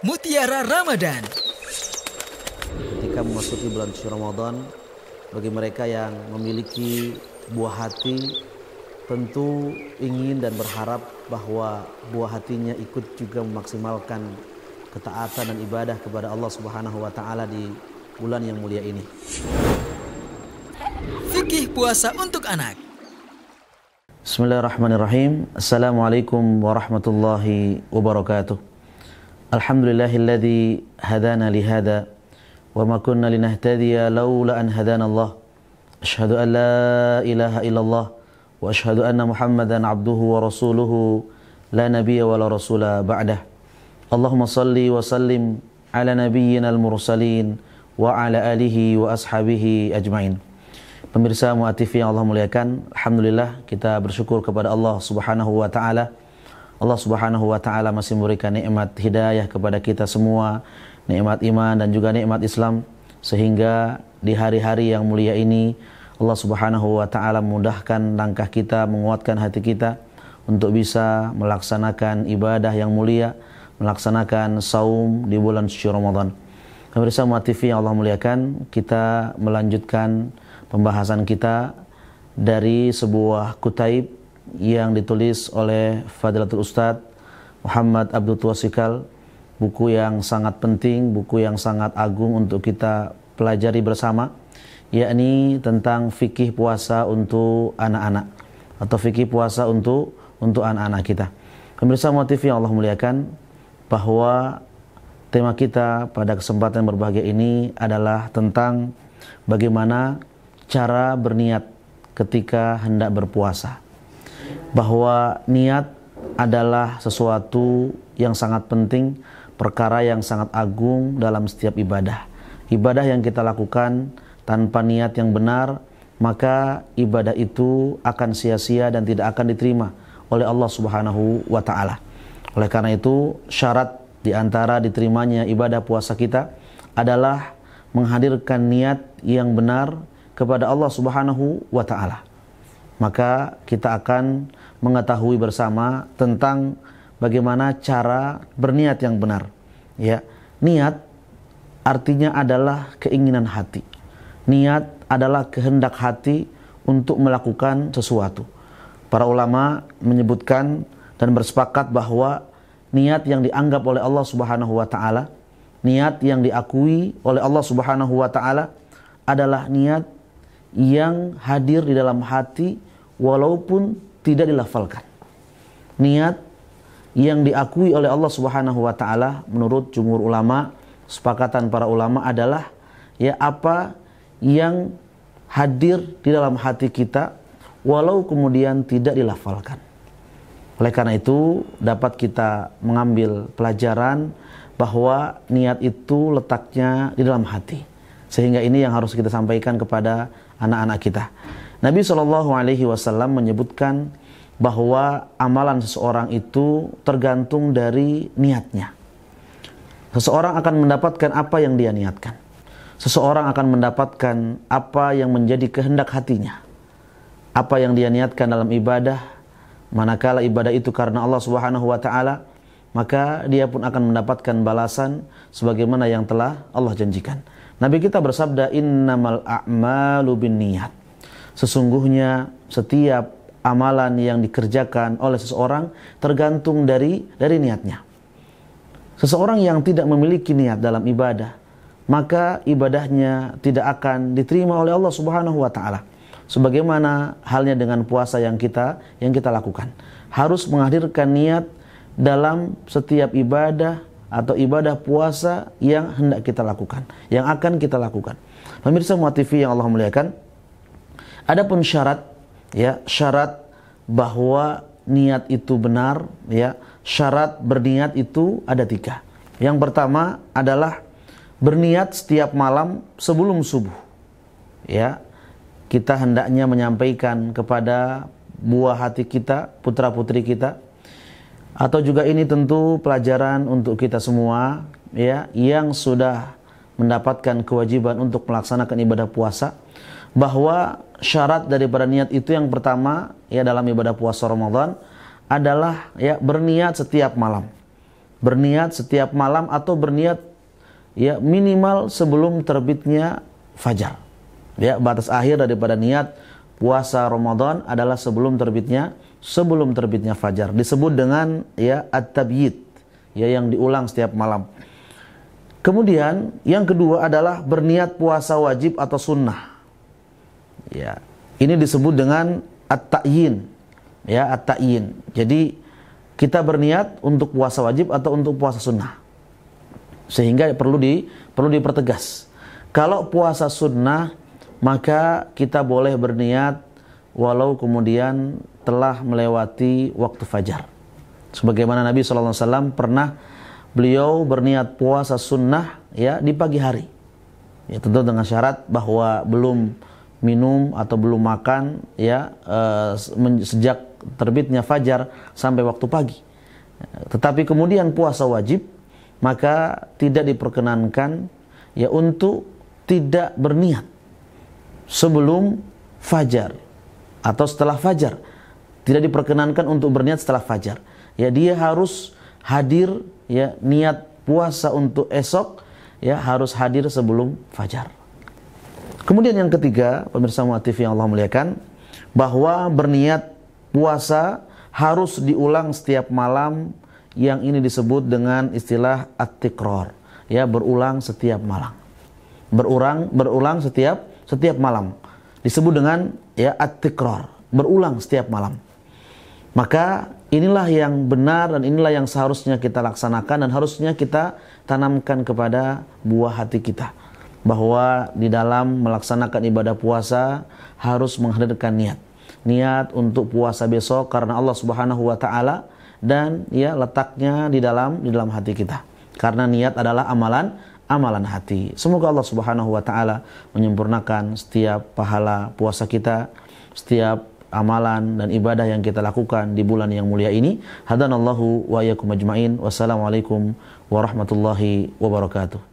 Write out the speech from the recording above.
Mutiara Ramadan. Ketika memasuki bulan suci Ramadan, bagi mereka yang memiliki buah hati, tentu ingin dan berharap bahwa buah hatinya ikut juga memaksimalkan ketaatan dan ibadah kepada Allah Subhanahu wa taala di bulan yang mulia ini. Fikih puasa untuk anak. Bismillahirrahmanirrahim. Assalamualaikum warahmatullahi wabarakatuh. Alhamdulillahilladzi hadana lihada wa ma kunna linahtadiya laula an hadana Allah. Asyhadu an la ilaha illallah wa asyhadu anna Muhammadan abduhu wa rasuluhu la nabiyya wa la rasula ba'dah. Allahumma salli wa sallim ala nabiyyina al-mursalin wa ala alihi wa ashabihi ajmain. Pemirsa Muat TV yang Allah muliakan, alhamdulillah kita bersyukur kepada Allah Subhanahu wa taala. Allah Subhanahu wa taala masih memberikan nikmat hidayah kepada kita semua, nikmat iman dan juga nikmat Islam, sehingga di hari-hari yang mulia ini Allah Subhanahu wa taala memudahkan langkah kita, menguatkan hati kita untuk bisa melaksanakan ibadah yang mulia, melaksanakan saum di bulan suci Ramadan. Pemirsa Muat TV yang Allah muliakan, kita melanjutkan pembahasan kita dari sebuah kutaib yang ditulis oleh Fadilatul Ustadz Muhammad Abdul Tuasikal, buku yang sangat penting, buku yang sangat agung untuk kita pelajari bersama, yakni tentang fikih puasa untuk anak-anak atau fikih puasa untuk anak-anak kita. Pemirsa Muat TV yang Allah muliakan, bahwa tema kita pada kesempatan berbahagia ini adalah tentang bagaimana cara berniat ketika hendak berpuasa. Bahwa niat adalah sesuatu yang sangat penting, perkara yang sangat agung dalam setiap ibadah. Ibadah yang kita lakukan tanpa niat yang benar, maka ibadah itu akan sia-sia dan tidak akan diterima oleh Allah Subhanahu wa taala. Oleh karena itu, syarat di antara diterimanya ibadah puasa kita adalah menghadirkan niat yang benar kepada Allah Subhanahu wa taala. Maka kita akan mengetahui bersama tentang bagaimana cara berniat yang benar. Ya, niat artinya adalah keinginan hati. Niat adalah kehendak hati untuk melakukan sesuatu. Para ulama menyebutkan dan bersepakat bahwa niat yang dianggap oleh Allah Subhanahu wa taala, niat yang diakui oleh Allah Subhanahu wa taala adalah niat yang hadir di dalam hati walaupun tidak dilafalkan. Niat yang diakui oleh Allah Subhanahu wa taala menurut jumhur ulama, sepakatan para ulama adalah ya apa yang hadir di dalam hati kita walau kemudian tidak dilafalkan. Oleh karena itu dapat kita mengambil pelajaran bahwa niat itu letaknya di dalam hati. Sehingga ini yang harus kita sampaikan kepada anak-anak kita. Nabi SAW menyebutkan bahwa amalan seseorang itu tergantung dari niatnya. Seseorang akan mendapatkan apa yang dia niatkan. Seseorang akan mendapatkan apa yang menjadi kehendak hatinya. Apa yang dia niatkan dalam ibadah, manakala ibadah itu karena Allah Subhanahu wa taala, maka dia pun akan mendapatkan balasan sebagaimana yang telah Allah janjikan. Nabi kita bersabda, innamal a'malu binniyat. Sesungguhnya setiap amalan yang dikerjakan oleh seseorang tergantung dari niatnya. Seseorang yang tidak memiliki niat dalam ibadah, maka ibadahnya tidak akan diterima oleh Allah Subhanahu wa taala. Sebagaimana halnya dengan puasa yang kita lakukan. Harus menghadirkan niat dalam setiap ibadah atau ibadah puasa yang hendak kita lakukan, yang akan kita lakukan. Pemirsa Muat TV yang Allah muliakan, adapun syarat, ya, syarat bahwa niat itu benar, ya, syarat berniat itu ada 3. Yang pertama adalah berniat setiap malam sebelum subuh. Ya, kita hendaknya menyampaikan kepada buah hati kita, putra-putri kita, atau juga ini tentu pelajaran untuk kita semua, ya, yang sudah mendapatkan kewajiban untuk melaksanakan ibadah puasa, bahwa syarat daripada niat itu yang pertama, ya, dalam ibadah puasa Ramadan adalah, ya, berniat setiap malam. berniat setiap malam atau berniat ya minimal sebelum terbitnya fajar. Ya, batas akhir daripada niat puasa Ramadan adalah sebelum terbitnya fajar. Disebut dengan ya at-tabyid, ya yang diulang setiap malam. Kemudian yang kedua adalah berniat puasa wajib atau sunnah. Ya, ini disebut dengan at-ta'yin. Ya, at-ta'yin. Jadi kita berniat untuk puasa wajib atau untuk puasa sunnah. Sehingga perlu dipertegas. Kalau puasa sunnah, maka kita boleh berniat walau kemudian telah melewati waktu fajar. Sebagaimana Nabi SAW pernah beliau berniat puasa sunnah ya di pagi hari. Ya tentu dengan syarat bahwa belum minum atau belum makan ya sejak terbitnya fajar sampai waktu pagi. Tetapi kemudian puasa wajib, maka tidak diperkenankan ya untuk tidak berniat sebelum fajar atau setelah fajar. Tidak diperkenankan untuk berniat setelah fajar. Ya dia harus hadir ya niat puasa untuk esok ya harus hadir sebelum fajar. Kemudian yang ketiga, pemirsa Muat TV yang Allah muliakan, bahwa berniat puasa harus diulang setiap malam, yang ini disebut dengan istilah at-tikrar, ya berulang setiap malam. Berulang setiap malam. Disebut dengan ya at-tikrar, berulang setiap malam. Maka inilah yang benar dan inilah yang seharusnya kita laksanakan dan harusnya kita tanamkan kepada buah hati kita. Bahwa di dalam melaksanakan ibadah puasa harus menghadirkan niat. Niat untuk puasa besok karena Allah Subhanahu wa taala dan ya letaknya di dalam hati kita. Karena niat adalah amalan hati. Semoga Allah Subhanahu wa taala menyempurnakan setiap pahala puasa kita, setiap amalan dan ibadah yang kita lakukan di bulan yang mulia ini. Hadanallahu wa iyyakum ajmain. Wassalamualaikum warahmatullahi wabarakatuh.